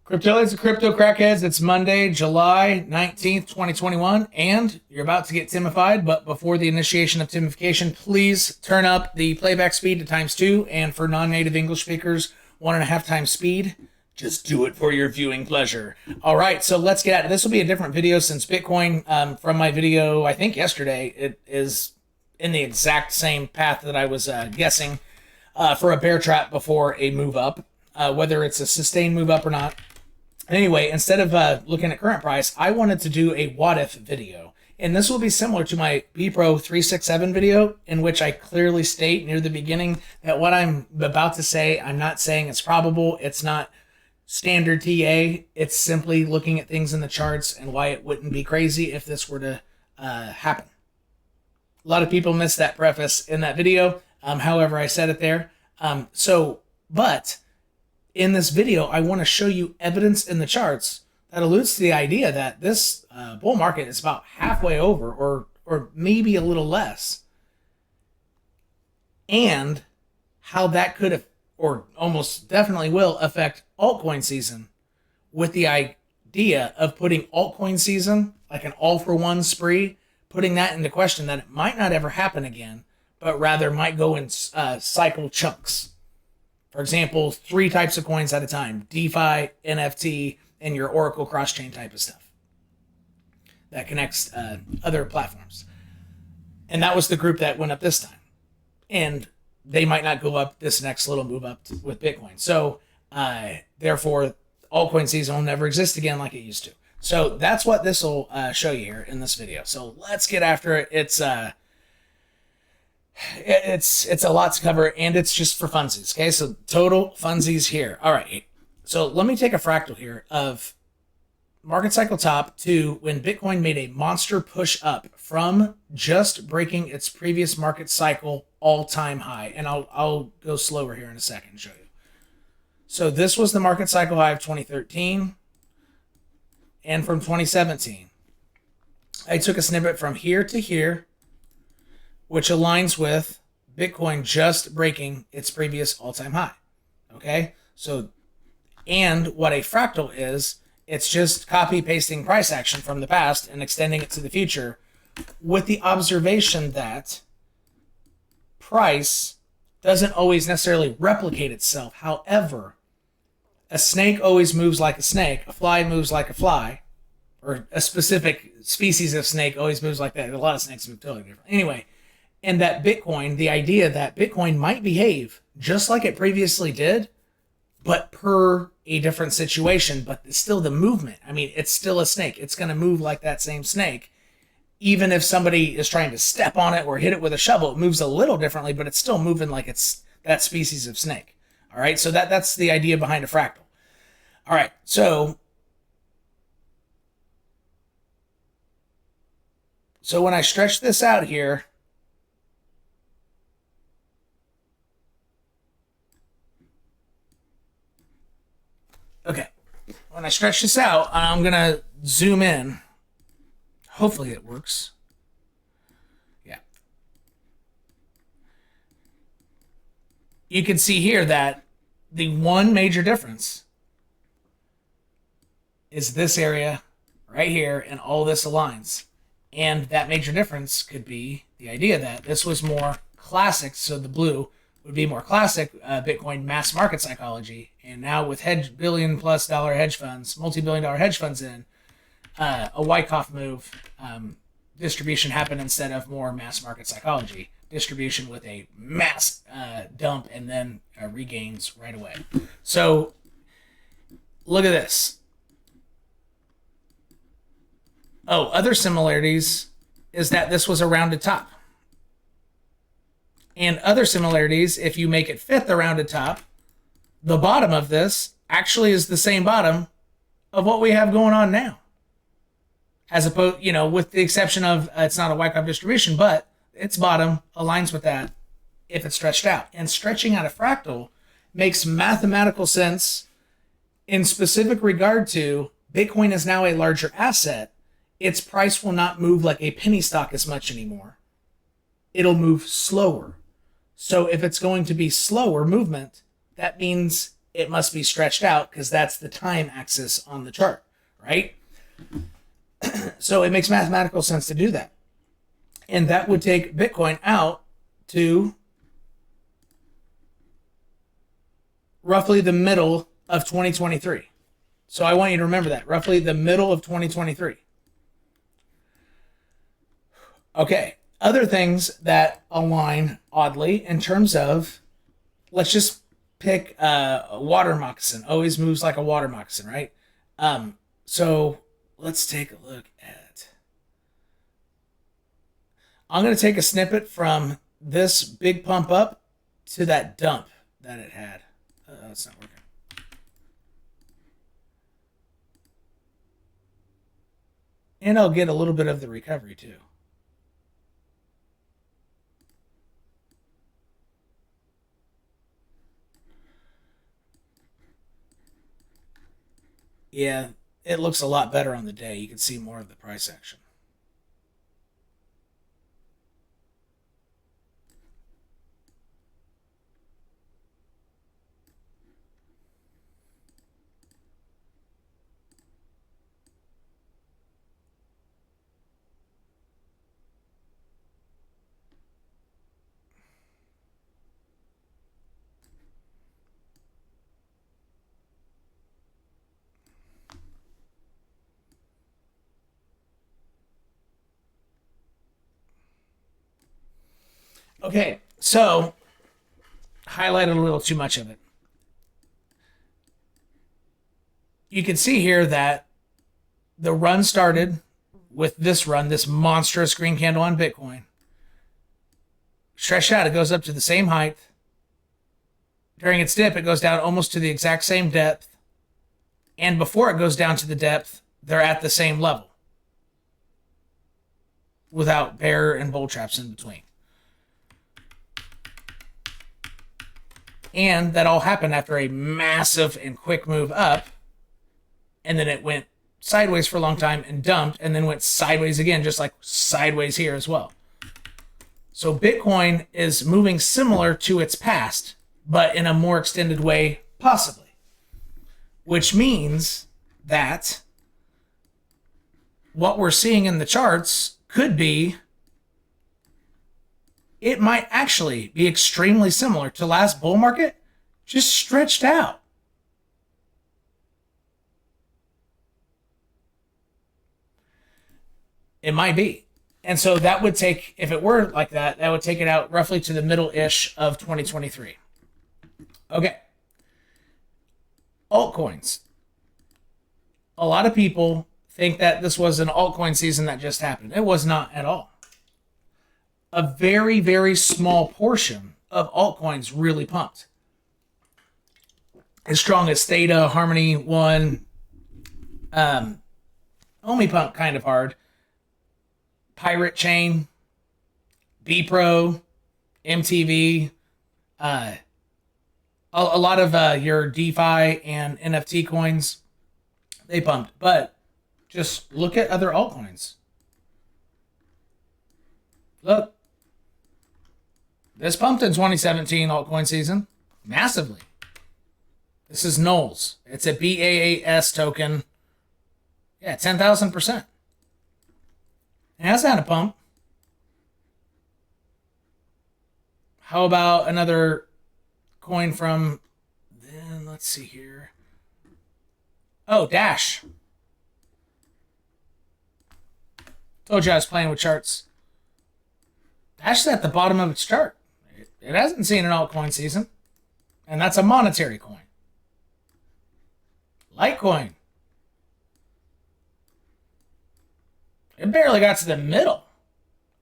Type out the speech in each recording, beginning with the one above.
Cryptoids and crypto crackheads, it's Monday, July 19th, 2021, and you're about to get Timified, but before the initiation of Timification, please turn up the playback speed to ×2, and for non-native English speakers, 1.5 times speed. Just do it for your viewing pleasure. All right, so let's get at it. This will be a different video since Bitcoin, from my video, I think yesterday, it is in the exact same path that I was guessing for a bear trap before a move up, whether it's a sustained move up or not. Anyway, instead of looking at current price, I wanted to do a what if video. And this will be similar to my BPro 367 video, in which I clearly state near the beginning that what I'm about to say, I'm not saying it's probable. It's not standard TA. It's simply looking at things in the charts and why it wouldn't be crazy if this were to happen. A lot of people missed that preface in that video. However, I said it there. But in this video, I want to show you evidence in the charts that alludes to the idea that this bull market is about halfway over, or maybe a little less, and how that could have, or almost definitely will, affect altcoin season, with the idea of putting altcoin season, like an all-for-one spree, putting that into question, that it might not ever happen again, but rather might go in cycle chunks. For example, 3 types of coins at a time: DeFi, NFT, and your Oracle cross-chain type of stuff that connects other platforms. And that was the group that went up this time. And they might not go up this next little move up with Bitcoin. So therefore, altcoin season will never exist again like it used to. So that's what this will show you here in this video. So let's get after it. It's a lot to cover, and it's just for funsies. Okay, so total funsies here. All right, so let me take a fractal here of market cycle top to when Bitcoin made a monster push up from just breaking its previous market cycle all-time high. And I'll go slower here in a second and show you. So this was the market cycle high of 2013 and from 2017. I took a snippet from here to here, which aligns with Bitcoin just breaking its previous all-time high. Okay, so, and what a fractal is, it's just copy-pasting price action from the past and extending it to the future, with the observation that price doesn't always necessarily replicate itself. However, a snake always moves like a snake, a fly moves like a fly, or a specific species of snake always moves like that. A lot of snakes move totally different. Anyway, and that Bitcoin, the idea that Bitcoin might behave just like it previously did, but per a different situation, but it's still the movement. I mean, it's still a snake. It's going to move like that same snake. Even if somebody is trying to step on it or hit it with a shovel, it moves a little differently, but it's still moving like it's that species of snake. All right, so that's the idea behind a fractal. All right, so when I stretch this out here, okay, when I stretch this out, I'm going to zoom in. Hopefully it works. Yeah. You can see here that the one major difference is this area right here, and all this aligns. And that major difference could be the idea that this was more classic, so the blue would be more classic Bitcoin mass market psychology. And now with billion-plus dollar hedge funds, multi-billion-dollar hedge funds in, a Wyckoff move distribution happened instead of more mass market psychology distribution with a mass dump and then regains right away. So look at this. Oh, other similarities is that this was a rounded top. And other similarities, if you make it fit the rounded top, the bottom of this actually is the same bottom of what we have going on now. As opposed, with the exception of it's not a Wyckoff distribution, but its bottom aligns with that if it's stretched out. And stretching out a fractal makes mathematical sense in specific regard to Bitcoin is now a larger asset. Its price will not move like a penny stock as much anymore. It'll move slower. So if it's going to be slower movement, that means it must be stretched out because that's the time axis on the chart, right? So it makes mathematical sense to do that. And that would take Bitcoin out to roughly the middle of 2023. So I want you to remember that, roughly the middle of 2023. Okay, other things that align oddly in terms of, let's just pick a water moccasin. Always moves like a water moccasin, right? So let's take a look at, I'm going to take a snippet from this big pump up to that dump that it had. It's not working. And I'll get a little bit of the recovery too. Yeah, it looks a lot better on the day. You can see more of the price action. Okay, so highlighted a little too much of it. You can see here that the run started with this run, this monstrous green candle on Bitcoin. Stretched out, it goes up to the same height. During its dip, it goes down almost to the exact same depth. And before it goes down to the depth, they're at the same level, without bear and bull traps in between. And that all happened after a massive and quick move up. And then it went sideways for a long time and dumped, and then went sideways again, just like sideways here as well. So Bitcoin is moving similar to its past, but in a more extended way, possibly. Which means that what we're seeing in the charts could be, it might actually be extremely similar to last bull market, just stretched out. It might be. And so that would take, if it were like that, that would take it out roughly to the middle-ish of 2023. Okay. Altcoins. A lot of people think that this was an altcoin season that just happened. It was not at all. A very, very small portion of altcoins really pumped. As strong as Theta, Harmony, One, only pumped kind of hard. Pirate Chain, B-Pro, MTV, a lot of your DeFi and NFT coins, they pumped. But just look at other altcoins. Look. This pumped in 2017 altcoin season massively. This is Knowles. It's a BAAS token. Yeah, 10,000%. It has had a pump. How about another coin from, then let's see here. Oh, Dash. Told you I was playing with charts. Dash is at the bottom of its chart. It hasn't seen an altcoin season. And that's a monetary coin. Litecoin. It barely got to the middle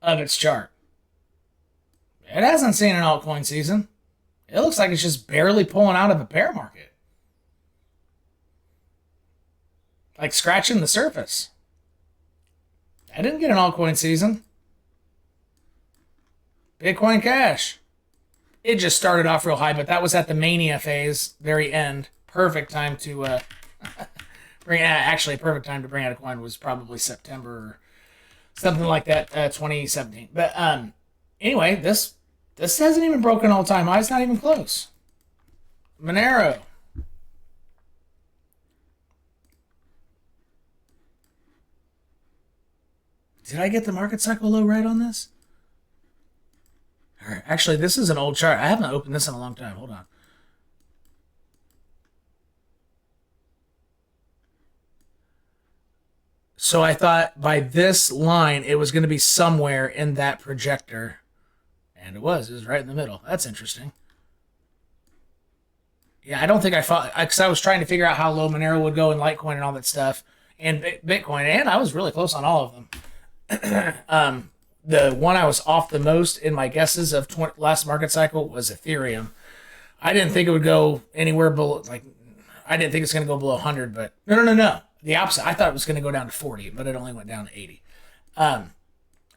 of its chart. It hasn't seen an altcoin season. It looks like it's just barely pulling out of a bear market. Like scratching the surface. I didn't get an altcoin season. Bitcoin Cash. It just started off real high, but that was at the mania phase, very end. Perfect time to bring. Actually, perfect time to bring out a coin was probably September or something like that, 2017. But anyway, this hasn't even broken all-time high. It's not even close. Monero, Did I get the market cycle low right on this? All right. Actually, this is an old chart. I haven't opened this in a long time. Hold on. So I thought by this line, it was going to be somewhere in that projector. And it was. It was right in the middle. That's interesting. Yeah, I don't think I thought, because I was trying to figure out how low Monero would go in Litecoin and all that stuff, and Bitcoin, and I was really close on all of them. The one I was off the most in my guesses of last market cycle was Ethereum. I didn't think it would go anywhere below, like, I didn't think it's going to go below 100, but no. The opposite. I thought it was going to go down to 40, but it only went down to 80. I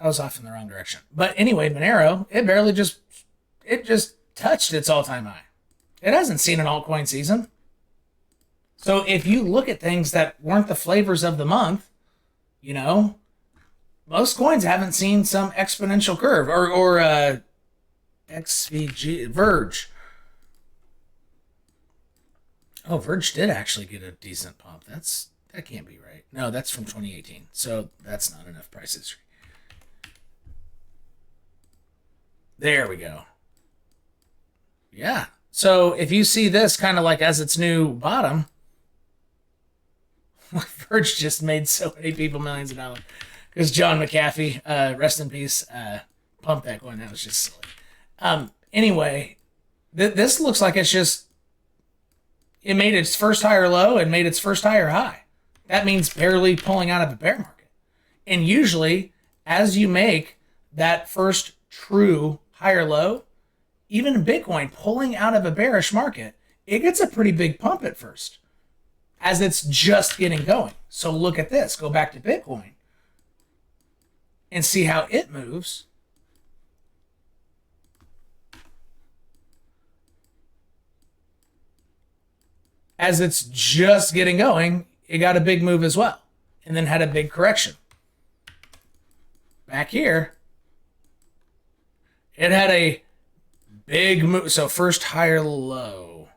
was off in the wrong direction. But anyway, Monero, it just touched its all-time high. It hasn't seen an altcoin season. So if you look at things that weren't the flavors of the month, you know, most coins haven't seen some exponential curve or XVG, Verge. Oh, Verge did actually get a decent pump. That can't be right. No, that's from 2018. So that's not enough price history. There we go. Yeah. So if you see this kind of like as its new bottom, Verge just made so many people millions of dollars because John McAfee, rest in peace, pumped that coin. That was just silly. Anyway, this looks like it's just, it made its first higher low and made its first higher high. That means barely pulling out of a bear market. And usually, as you make that first true higher low, even in Bitcoin, pulling out of a bearish market, it gets a pretty big pump at first, as it's just getting going. So look at this. Go back to Bitcoin and see how it moves. As it's just getting going, it got a big move as well, and then had a big correction. Back here, it had a big move. So first higher low.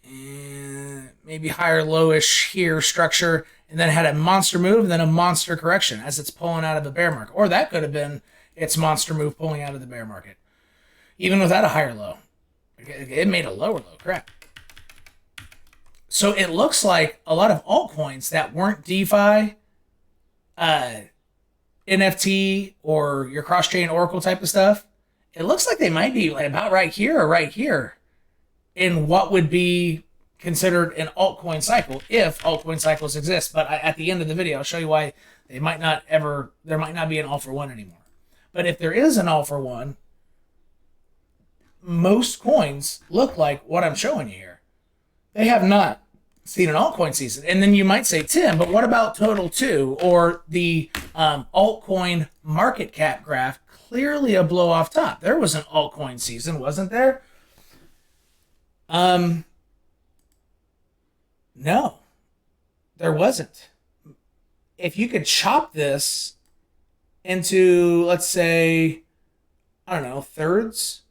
And maybe higher lowish here structure, and then had a monster move, and then a monster correction as it's pulling out of the bear market. Or that could have been its monster move pulling out of the bear market, even without a higher low. It made a lower low, correct. So it looks like a lot of altcoins that weren't DeFi, NFT, or your cross-chain Oracle type of stuff, it looks like they might be like about right here or right here in what would be considered an altcoin cycle if altcoin cycles exist. But at the end of the video, I'll show you why there might not be an all for one anymore. But if there is an all for one, most coins look like what I'm showing you here. They have not seen an altcoin season. And then you might say, Tim, but what about Total 2 or the altcoin market cap graph? Clearly a blow off top. There was an altcoin season, wasn't there? No, there wasn't. If you could chop this into, let's say, I don't know, thirds.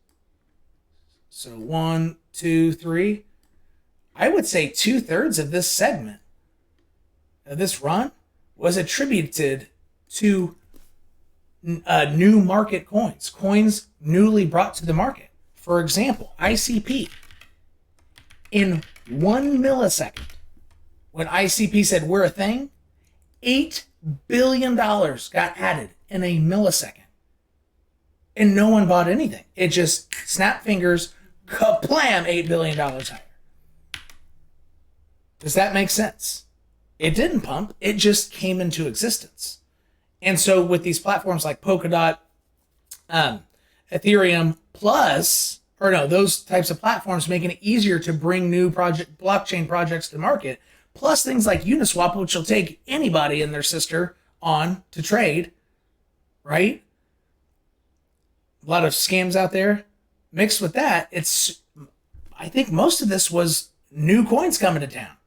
So 1, 2, 3. I would say 2/3 of this segment, of this run, was attributed to new market coins newly brought to the market. For example, ICP. In 1 millisecond, when ICP said we're a thing, $8 billion got added in a millisecond. And no one bought anything. It just snapped fingers, kaplam, $8 billion higher. Does that make sense? It didn't pump. It just came into existence. And so with these platforms like Polkadot, Ethereum, those types of platforms making it easier to bring new blockchain projects to market, plus things like Uniswap, which will take anybody and their sister on to trade, right? A lot of scams out there. Mixed with that, I think most of this was new coins coming to town.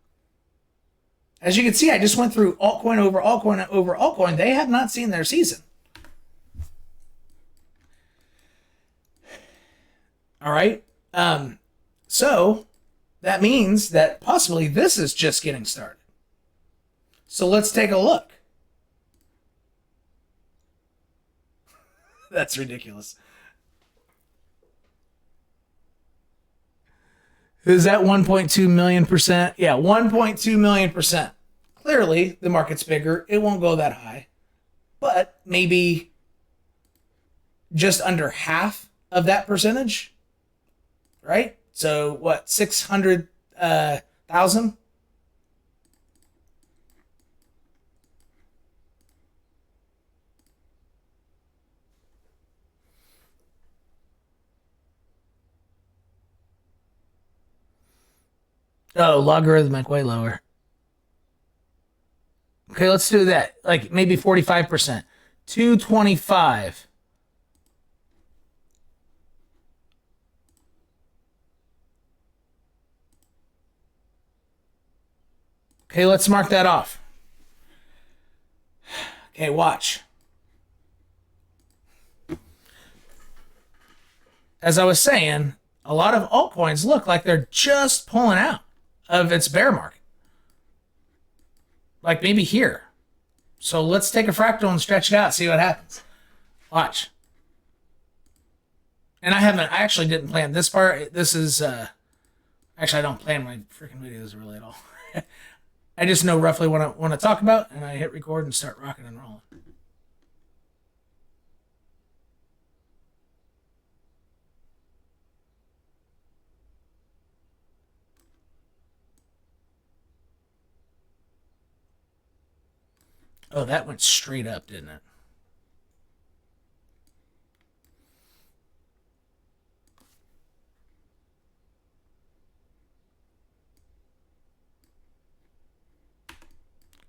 As you can see, I just went through altcoin over altcoin over altcoin. They have not seen their season. All right. So that means that possibly this is just getting started. So let's take a look. That's ridiculous. Is that 1.2 million%? Yeah, 1.2 million%. Clearly, the market's bigger. It won't go that high. But maybe just under half of that percentage, right? So what, 600,000? Oh, logarithmic, way lower. Okay, let's do that. Like maybe 45%. 225. Okay, let's mark that off. Okay, watch. As I was saying, a lot of altcoins look like they're just pulling out of its bear market. Like maybe here. So let's take a fractal and stretch it out, see what happens. Watch. And I actually didn't plan this part. This is, actually I don't plan my freaking videos really at all. I just know roughly what I want to talk about, and I hit record and start rocking and rolling. Oh, that went straight up, didn't it?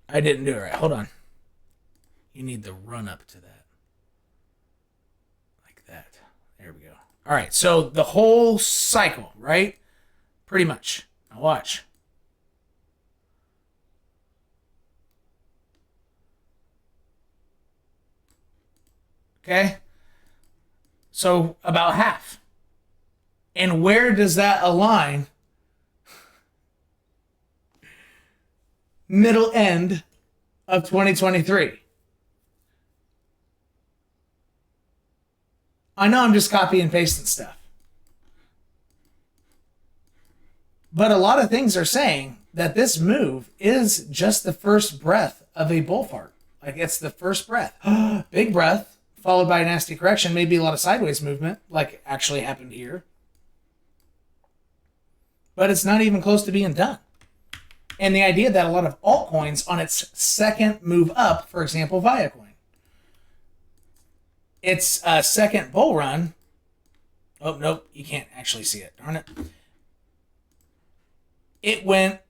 I didn't do it right. Hold on. You need the run up to that. Like that. There we go. All right, so the whole cycle, right? Pretty much. Now watch. Okay? So about half. And where does that align? Middle end of 2023. I know I'm just copy and pasting stuff. But a lot of things are saying that this move is just the first breath of a bull fart. Like it's the first breath. Big breath, followed by a nasty correction, maybe a lot of sideways movement, like actually happened here. But it's not even close to being done. And the idea that a lot of altcoins on its second move up, for example, Viacoin, its second bull run. Oh, nope, you can't actually see it. Darn it. It went,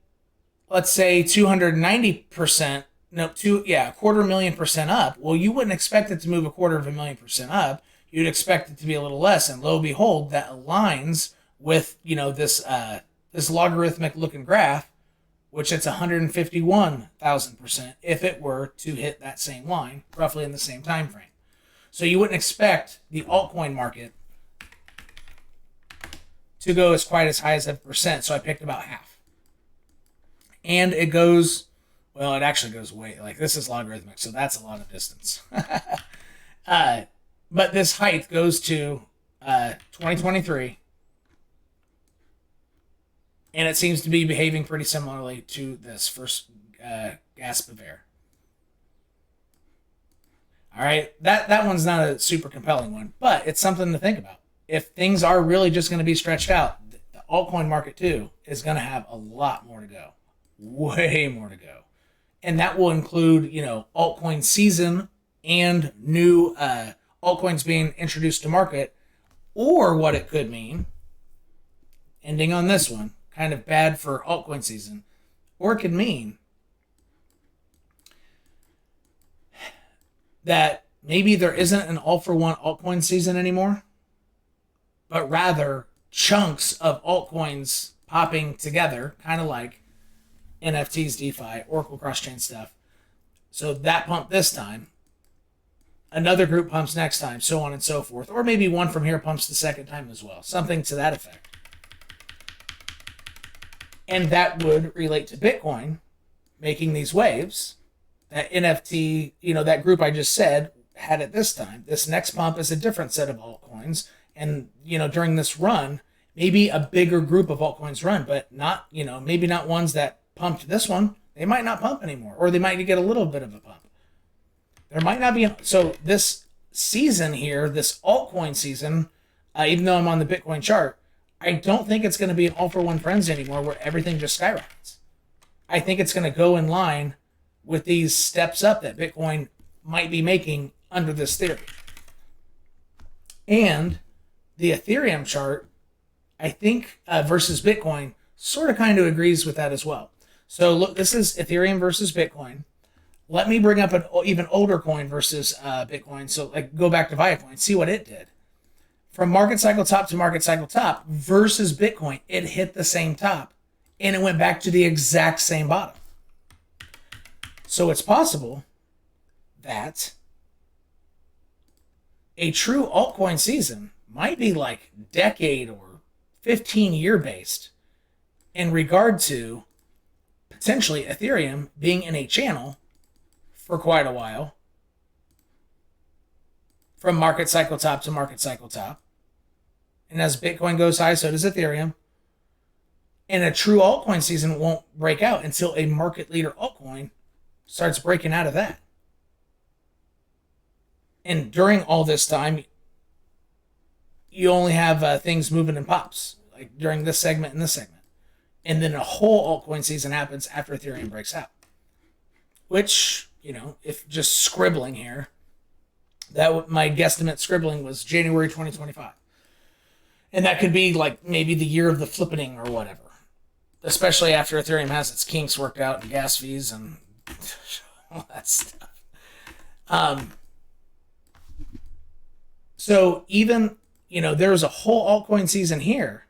let's say, 290%. No, a 250,000% up. Well, you wouldn't expect it to move 250,000% up. You'd expect it to be a little less. And lo and behold, that aligns with, this logarithmic looking graph, which it's 151,000% if it were to hit that same line, roughly in the same time frame. So you wouldn't expect the altcoin market to go as quite as high as 1%. So I picked about half. And it goes, well, it actually goes way, like this is logarithmic, so that's a lot of distance. But this height goes to 2023. And it seems to be behaving pretty similarly to this first gasp of air. All right, that one's not a super compelling one, but it's something to think about. If things are really just going to be stretched out, the altcoin market too is going to have a lot more to go. Way more to go. And that will include, altcoin season and new altcoins being introduced to market, or what it could mean, ending on this one, kind of bad for altcoin season, or it could mean that maybe there isn't an all-for-one altcoin season anymore, but rather chunks of altcoins popping together, kind of like NFTs, DeFi, Oracle cross-chain stuff. So that pumped this time. Another group pumps next time, so on and so forth. Or maybe one from here pumps the second time as well. Something to that effect. And that would relate to Bitcoin making these waves that NFT, that group I just said had it this time. This next pump is a different set of altcoins. And, during this run, maybe a bigger group of altcoins run, but not, maybe not ones that pumped this one. They might not pump anymore, or they might get a little bit of a pump. There might not be. So this season here, this altcoin season, even though I'm on the Bitcoin chart, I don't think it's going to be an all-for-one frenzy anymore where everything just skyrockets. I think it's going to go in line with these steps up that Bitcoin might be making under this theory. And the Ethereum chart, I think, versus Bitcoin, sort of kind of agrees with that as well. So look, this is Ethereum versus Bitcoin. Let me bring up an even older coin versus Bitcoin. So go back to Viacoin, see what it did. From market cycle top to market cycle top versus Bitcoin, it hit the same top and it went back to the exact same bottom. So it's possible that a true altcoin season might be like decade or 15-year based in regard to potentially Ethereum being in a channel for quite a while from market cycle top to market cycle top. And as Bitcoin goes high, so does Ethereum. And a true altcoin season won't break out until a market leader altcoin starts breaking out of that. And during all this time, you only have things moving in pops, like during this segment and this segment. And then a whole altcoin season happens after Ethereum breaks out. Which, if just scribbling here, my guesstimate scribbling was January 2025. And that could be like maybe the year of the flippening or whatever. Especially after Ethereum has its kinks worked out and gas fees and all that stuff. So even, there was a whole altcoin season here,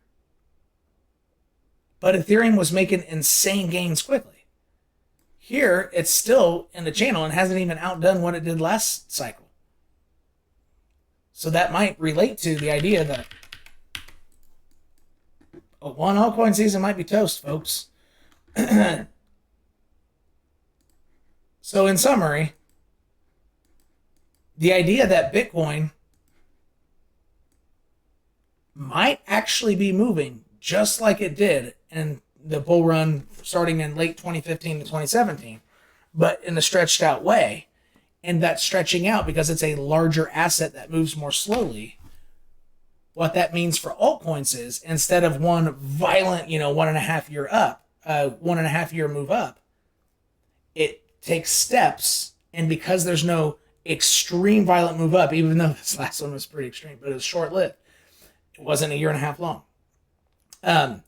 but Ethereum was making insane gains quickly. Here, it's still in the channel and hasn't even outdone what it did last cycle. So that might relate to the idea that one altcoin season might be toast, folks. So in summary, the idea that Bitcoin might actually be moving just like it did in the bull run starting in late 2015 to 2017, but in a stretched out way. And that stretching out, because it's a larger asset that moves more slowly, what that means for altcoins is instead of one violent, 1.5 year up, 1.5 year move up, it takes steps. And because there's no extreme violent move up, even though this last one was pretty extreme, but it was short lived, it wasn't 1.5 years long.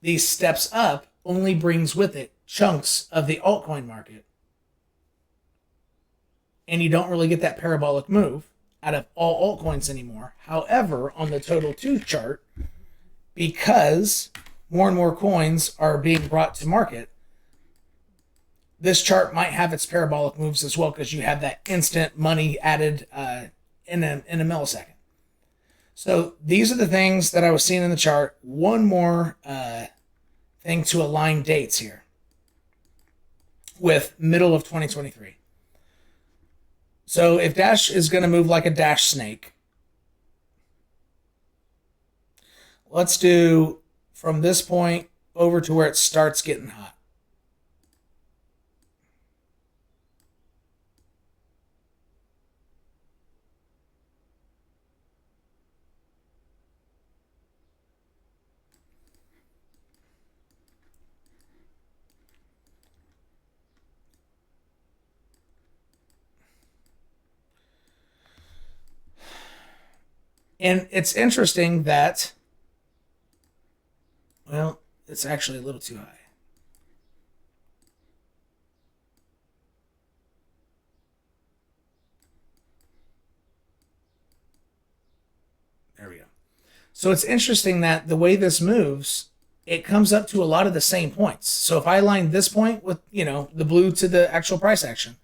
These steps up only brings with it chunks of the altcoin market. And you don't really get that parabolic move out of all altcoins anymore. However, on the total 2 chart, because more and more coins are being brought to market, this chart might have its parabolic moves as well, because you have that instant money added in a millisecond. So these are the things that I was seeing in the chart. One more thing to align dates here with middle of 2023. So if Dash is going to move like a Dash snake, let's do from this point over to where it starts getting hot. And it's interesting that, well, it's actually a little too high. There we go. So it's interesting that the way this moves, it comes up to a lot of the same points. So if I line this point with, the blue to the actual price action,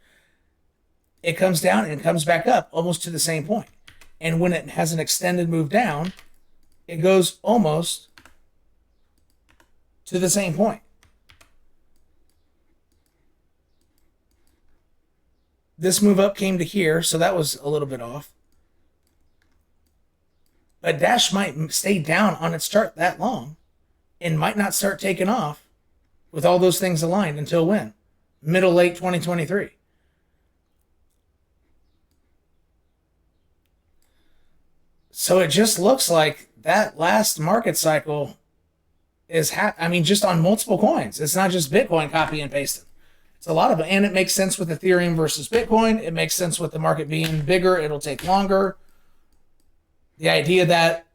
it comes down and comes back up almost to the same point. And when it has an extended move down, it goes almost to the same point. this move up came to here, so that was a little bit off. But Dash might stay down on its chart that long and might not start taking off with all those things aligned until when? Late 2023. So it just looks like that last market cycle is, just on multiple coins. It's not just Bitcoin copy and pasted. It's a lot of it. And it makes sense with Ethereum versus Bitcoin. It makes sense with the market being bigger. It'll take longer. The idea that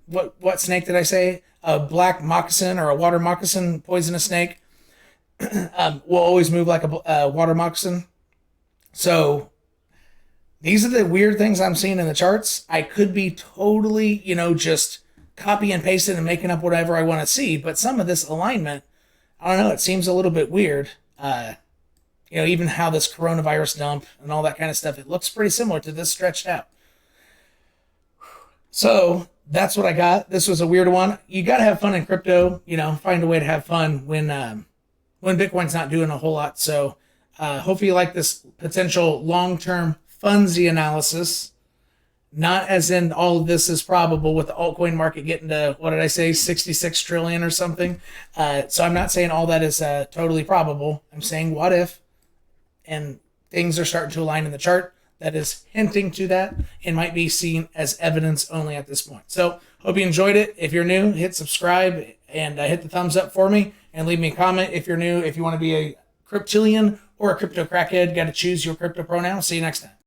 what snake did I say? A black moccasin or a water moccasin, poisonous snake, will always move like a water moccasin. So these are the weird things I'm seeing in the charts. I could be totally, just copy and pasting and making up whatever I want to see. But some of this alignment, I don't know, it seems a little bit weird. Even how this coronavirus dump and all that kind of stuff, it looks pretty similar to this stretched out. So that's what I got. This was a weird one. You got to have fun in crypto, find a way to have fun when Bitcoin's not doing a whole lot. So hopefully you like this potential long-term funsy analysis. Not as in all of this is probable with the altcoin market getting to, what did I say, 66 trillion or something. So I'm not saying all that is totally probable. I'm saying what if, and things are starting to align in the chart that is hinting to that and might be seen as evidence only at this point. So hope you enjoyed it. If you're new, hit subscribe and hit the thumbs up for me and leave me a comment if you're new. If you want to be a cryptilian or a crypto crackhead, got to choose your crypto pronoun. See you next time.